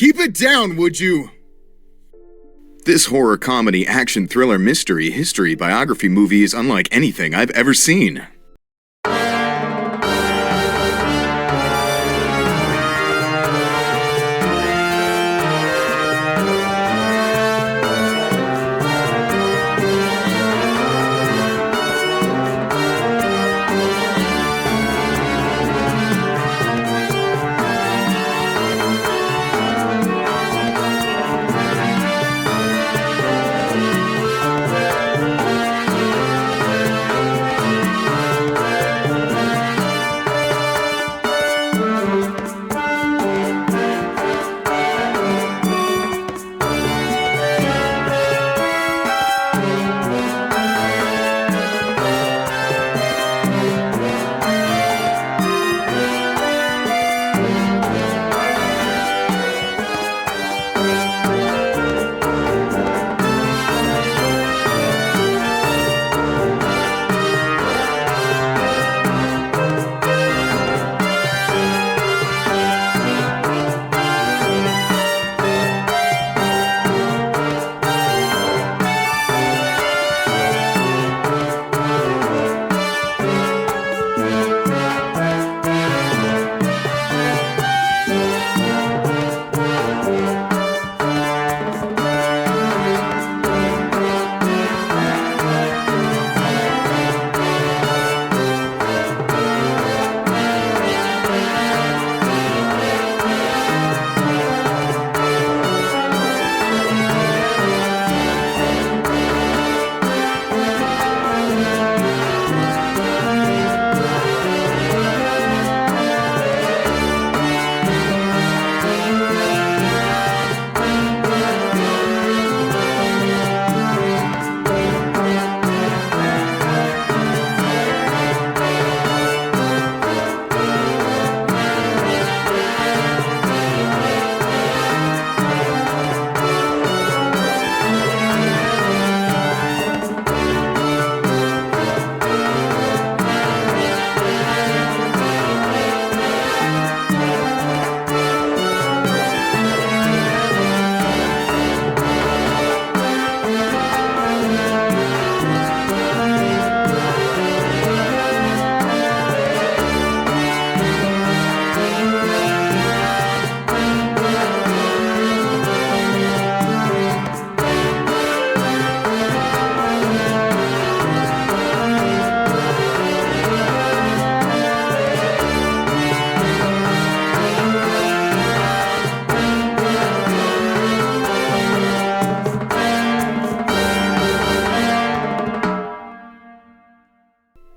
Keep it down, would you? This horror comedy action thriller mystery history biography movie is unlike anything I've ever seen.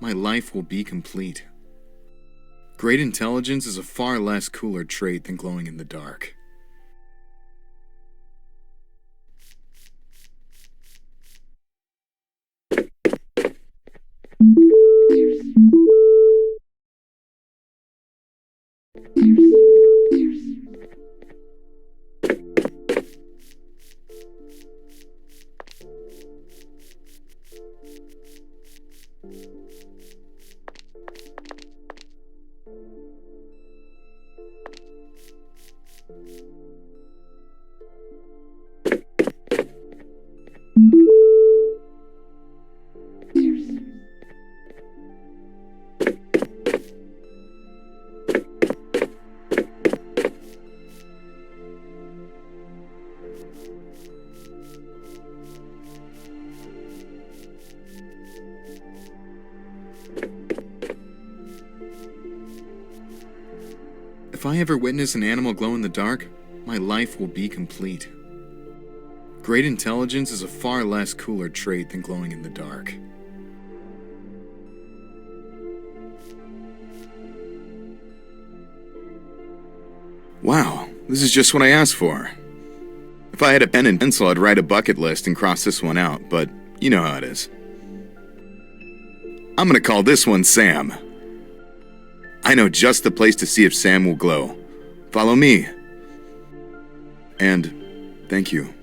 My life will be complete. Great intelligence is a far less cooler trait than glowing in the dark. If I ever witness an animal glow in the dark, my life will be complete. Great intelligence is a far less cooler trait than glowing in the dark. Wow, this is just what I asked for. If I had a pen and pencil, I'd write a bucket list and cross this one out, but you know how it is. I'm gonna call this one Sam. I know just the place to see if Sam will glow. Follow me. And thank you.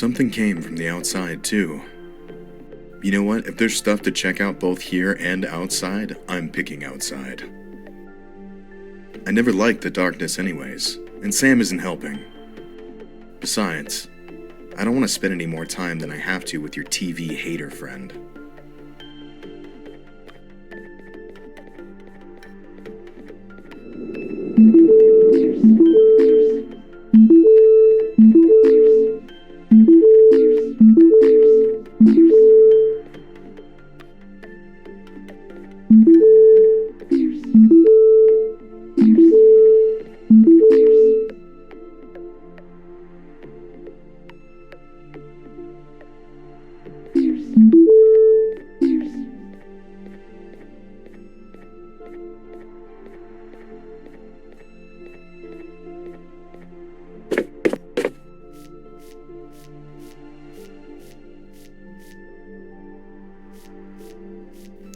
Something came from the outside, too. You know what? If there's stuff to check out both here and outside, I'm picking outside. I never liked the darkness anyways, and Sam isn't helping. Besides, I don't want to spend any more time than I have to with your TV hater friend.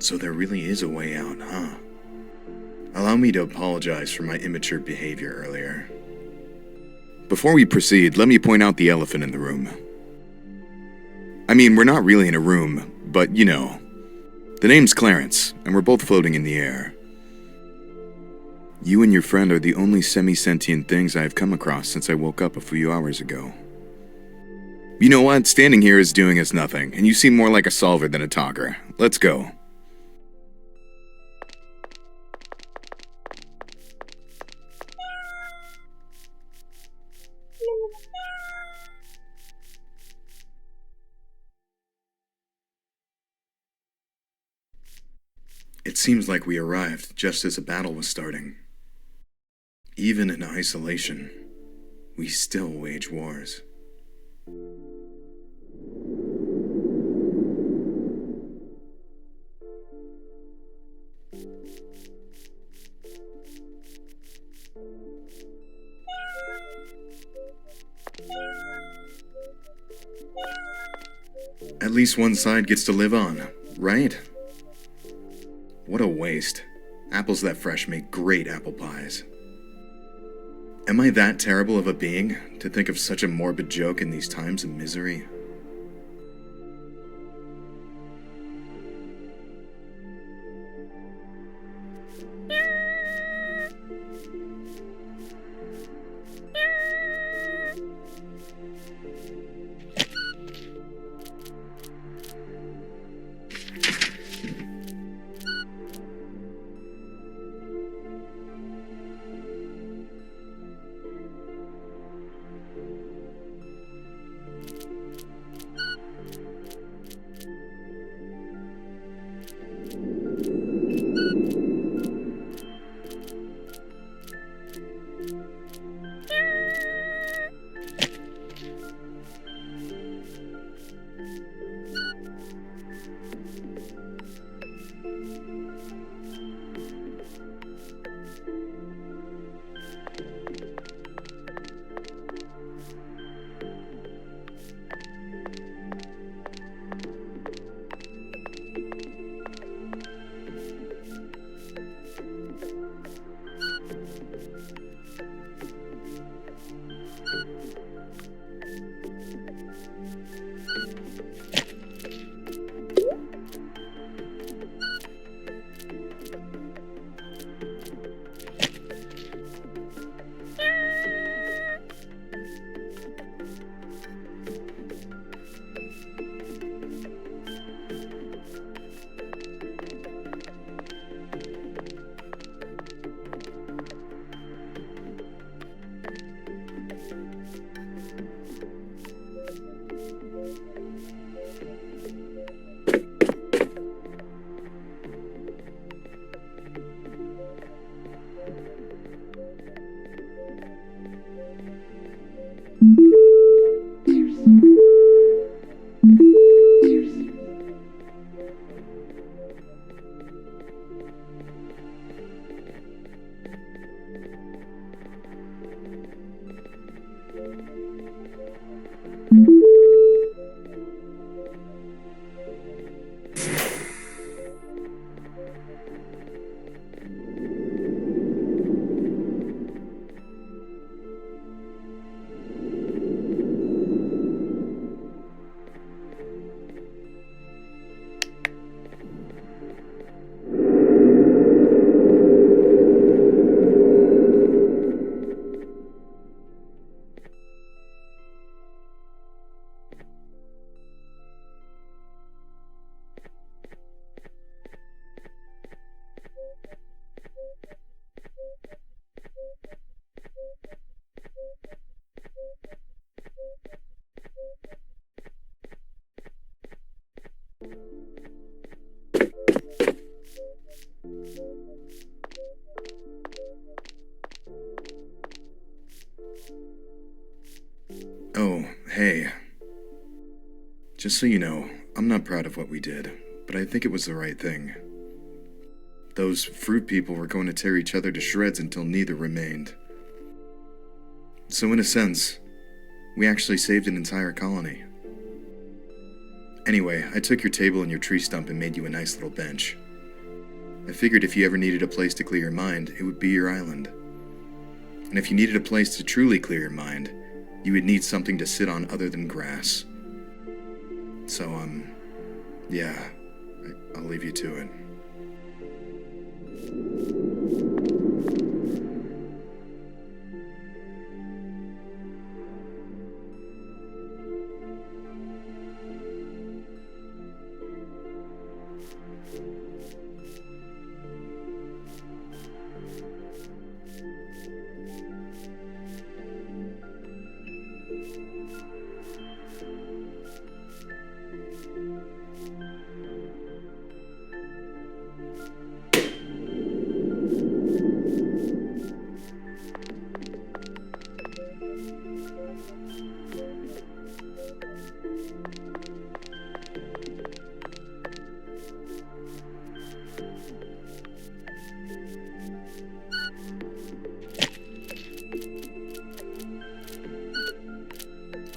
So there really is a way out, huh? Allow me to apologize for my immature behavior earlier. Before we proceed, let me point out the elephant in the room. I mean, we're not really in a room, but you know. The name's Clarence, and we're both floating in the air. You and your friend are the only semi-sentient things I've come across since I woke up a few hours ago. You know what? Standing here is doing us nothing, and you seem more like a solver than a talker. Let's go. It seems like we arrived just as a battle was starting. Even in isolation, we still wage wars. At least one side gets to live on, right? What a waste. Apples that fresh make great apple pies. Am I that terrible of a being to think of such a morbid joke in these times of misery? Hey. Just so you know, I'm not proud of what we did, but I think it was the right thing. Those fruit people were going to tear each other to shreds until neither remained. So in a sense, we actually saved an entire colony. Anyway, I took your table and your tree stump and made you a nice little bench. I figured if you ever needed a place to clear your mind, it would be your island. And if you needed a place to truly clear your mind, you would need something to sit on other than grass. So, yeah, I'll leave you to it.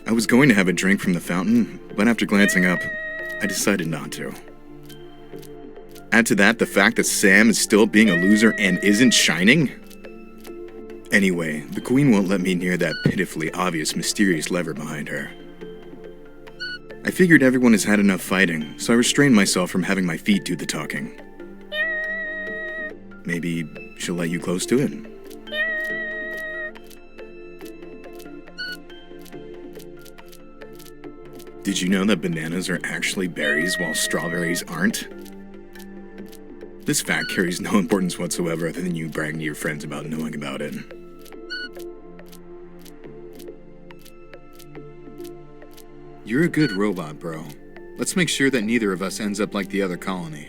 I was going to have a drink from the fountain, but after glancing up, I decided not to. Add to that the fact that Sam is still being a loser and isn't shining? Anyway, the queen won't let me near that pitifully obvious mysterious lever behind her. I figured everyone has had enough fighting, so I restrained myself from having my feet do the talking. Maybe she'll let you close to it? Did you know that bananas are actually berries while strawberries aren't? This fact carries no importance whatsoever other than you bragging to your friends about knowing about it. You're a good robot, bro. Let's make sure that neither of us ends up like the other colony.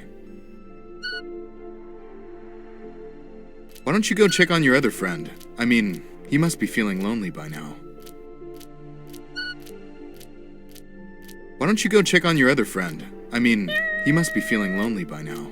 Why don't you go check on your other friend? I mean, he must be feeling lonely by now. Why don't you go check on your other friend? I mean, he must be feeling lonely by now.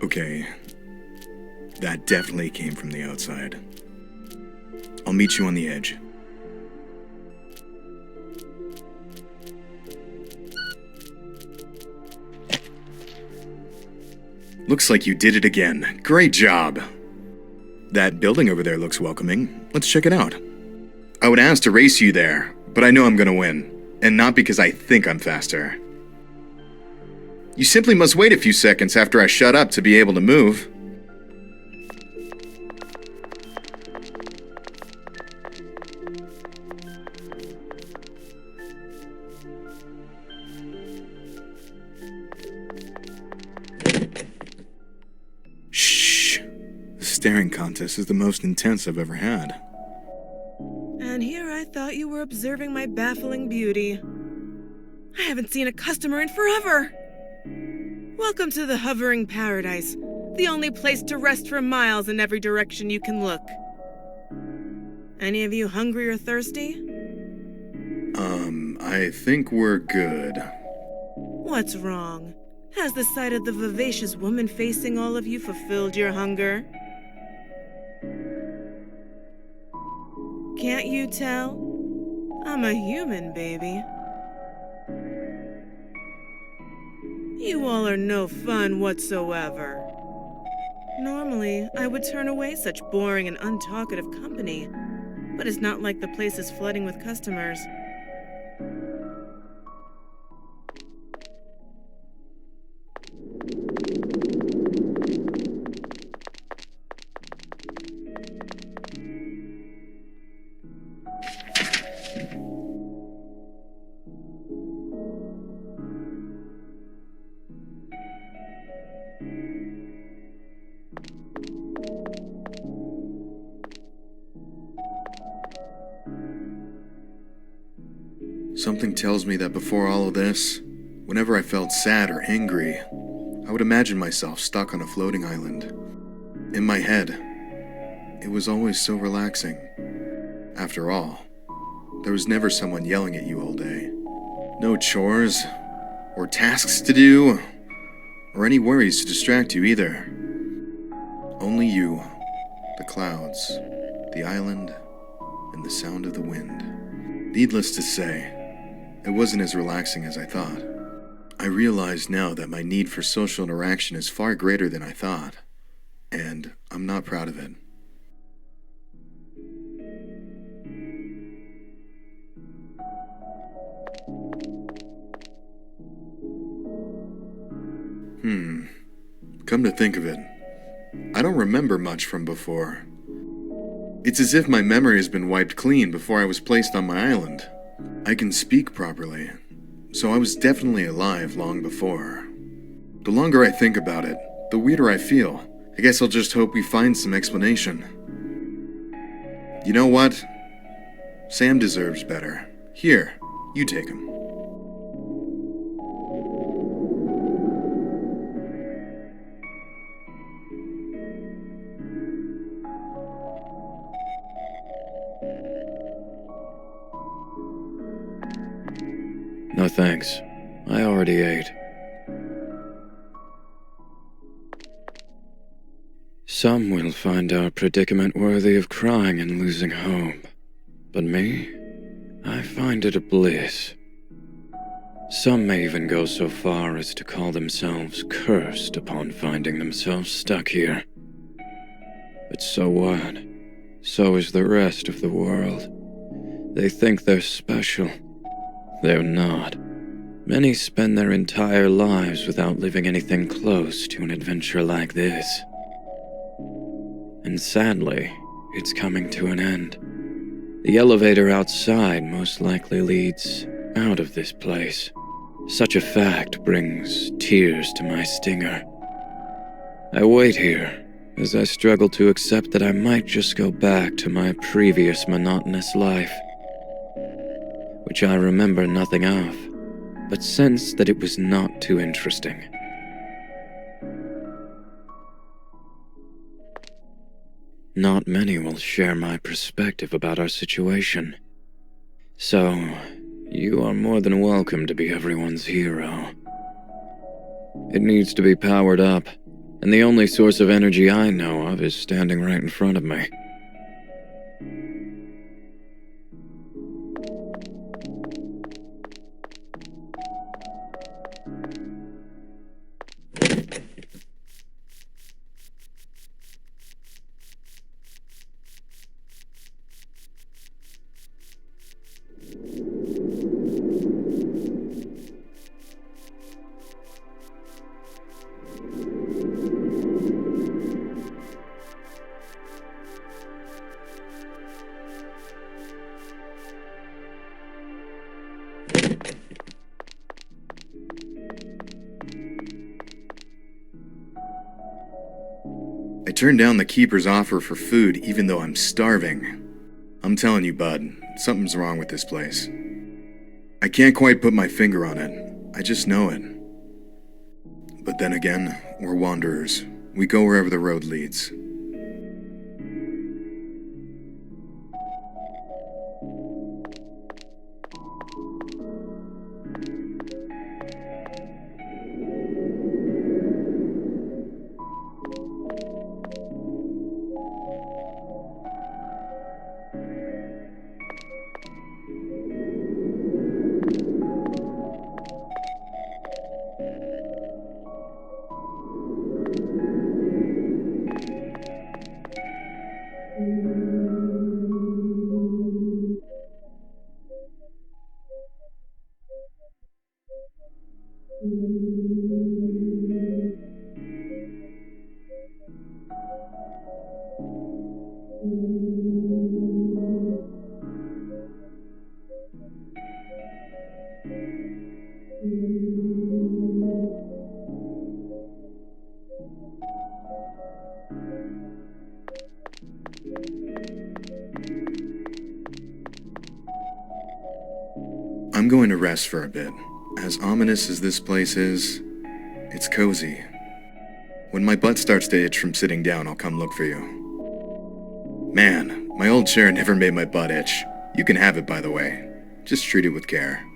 Okay, that definitely came from the outside. I'll meet you on the edge. Looks like you did it again. Great job! That building over there looks welcoming. Let's check it out. I would ask to race you there, but I know I'm gonna win. And not because I think I'm faster. You simply must wait a few seconds after I shut up to be able to move. Shh. The staring contest is the most intense I've ever had. And here I thought you were observing my baffling beauty. I haven't seen a customer in forever. Welcome to the hovering paradise, the only place to rest for miles in every direction you can look. Any of you hungry or thirsty? I think we're good. What's wrong? Has the sight of the vivacious woman facing all of you fulfilled your hunger? Can't you tell? I'm a human, baby. You all are no fun whatsoever. Normally, I would turn away such boring and untalkative company, but it's not like the place is flooding with customers. Something tells me that before all of this, whenever I felt sad or angry, I would imagine myself stuck on a floating island. In my head, it was always so relaxing. After all, there was never someone yelling at you all day. No chores, or tasks to do, or any worries to distract you either. Only you, the clouds, the island, and the sound of the wind. Needless to say, it wasn't as relaxing as I thought. I realize now that my need for social interaction is far greater than I thought, and I'm not proud of it. Come to think of it, I don't remember much from before. It's as if my memory has been wiped clean before I was placed on my island. I can speak properly, so I was definitely alive long before. The longer I think about it, the weirder I feel. I guess I'll just hope we find some explanation. You know what? Sam deserves better. Here, you take him. No thanks. I already ate. Some will find our predicament worthy of crying and losing hope. But me? I find it a bliss. Some may even go so far as to call themselves cursed upon finding themselves stuck here. But so what? So is the rest of the world. They think they're special. They're not. Many spend their entire lives without living anything close to an adventure like this. And sadly, it's coming to an end. The elevator outside most likely leads out of this place. Such a fact brings tears to my stinger. I wait here as I struggle to accept that I might just go back to my previous monotonous life, which I remember nothing of, but sense that it was not too interesting. Not many will share my perspective about our situation. So, you are more than welcome to be everyone's hero. It needs to be powered up, and the only source of energy I know of is standing right in front of me. I turned down the keeper's offer for food even though I'm starving. I'm telling you, bud, something's wrong with this place. I can't quite put my finger on it. I just know it. But then again, we're wanderers. We go wherever the road leads. I'm going to rest for a bit. As ominous as this place is, it's cozy. When my butt starts to itch from sitting down, I'll come look for you. Man, my old chair never made my butt itch. You can have it, by the way. Just treat it with care.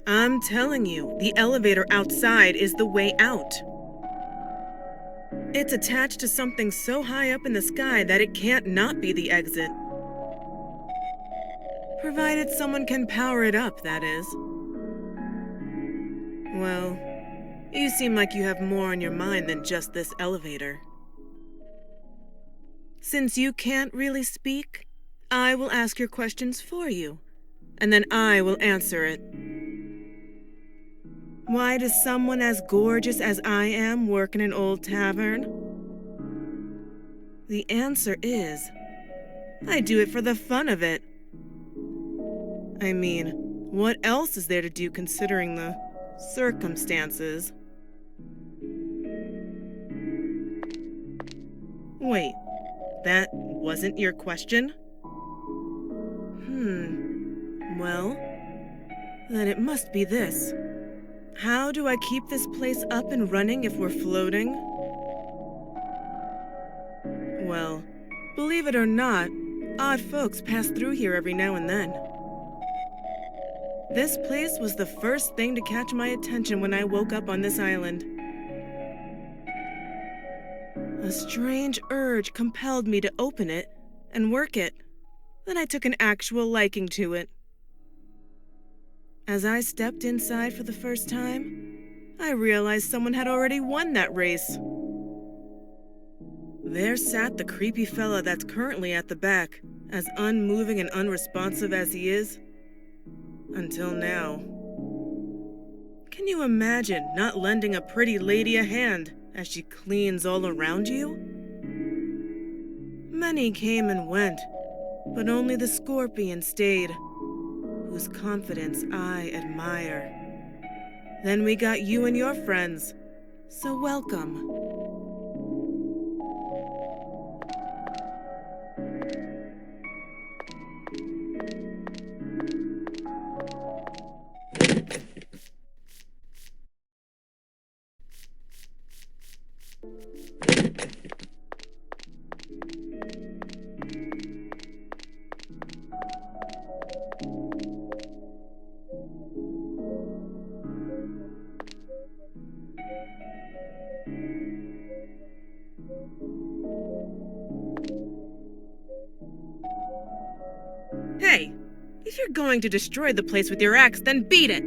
I'm telling you, the elevator outside is the way out. It's attached to something so high up in the sky that it can't not be the exit. Provided someone can power it up, that is. Well, you seem like you have more on your mind than just this elevator. Since you can't really speak, I will ask your questions for you, and then I will answer it. Why does someone as gorgeous as I am work in an old tavern? The answer is, I do it for the fun of it. I mean, what else is there to do considering the circumstances? Wait, that wasn't your question? Well, then it must be this. How do I keep this place up and running if we're floating? Well, believe it or not, odd folks pass through here every now and then. This place was the first thing to catch my attention when I woke up on this island. A strange urge compelled me to open it and work it. Then I took an actual liking to it. As I stepped inside for the first time, I realized someone had already won that race. There sat the creepy fella that's currently at the back, as unmoving and unresponsive as he is. Until now. Can you imagine not lending a pretty lady a hand as she cleans all around you? Many came and went, but only the scorpion stayed, whose confidence I admire. Then we got you and your friends, so welcome. Hey, if you're going to destroy the place with your axe, then beat it!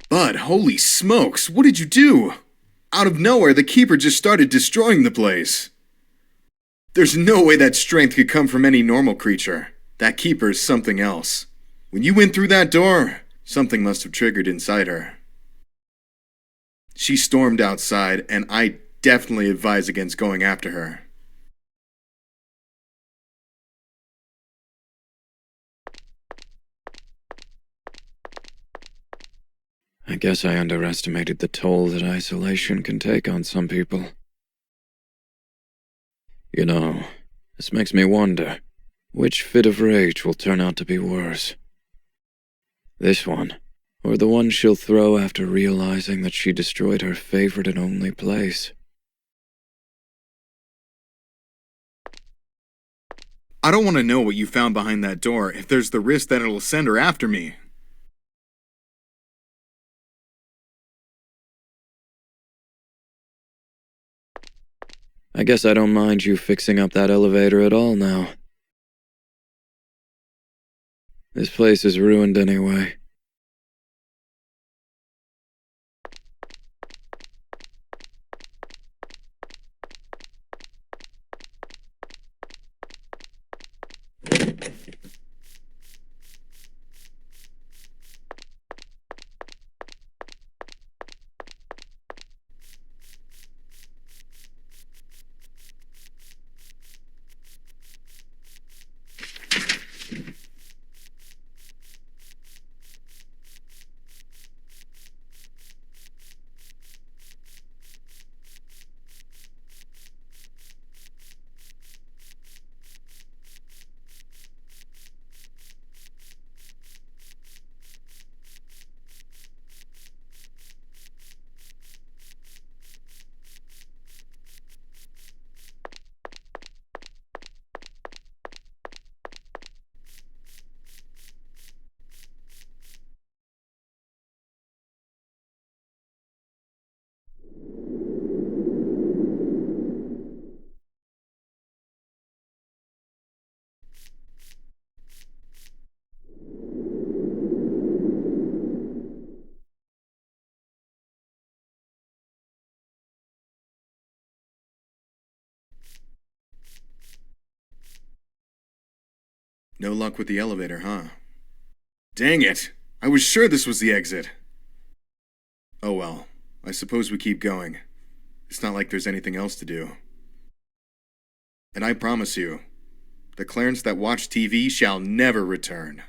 Bud, holy smokes, what did you do? Out of nowhere, the keeper just started destroying the place. There's no way that strength could come from any normal creature. That keeper is something else. When you went through that door, something must have triggered inside her. She stormed outside, and I definitely advise against going after her. I guess I underestimated the toll that isolation can take on some people. You know, this makes me wonder, which fit of rage will turn out to be worse? This one, or the one she'll throw after realizing that she destroyed her favorite and only place? I don't want to know what you found behind that door if there's the risk that it'll send her after me. I guess I don't mind you fixing up that elevator at all now. This place is ruined anyway. No luck with the elevator, huh? Dang it! I was sure this was the exit. Oh well, I suppose we keep going. It's not like there's anything else to do. And I promise you, the Clarence that watched TV shall never return.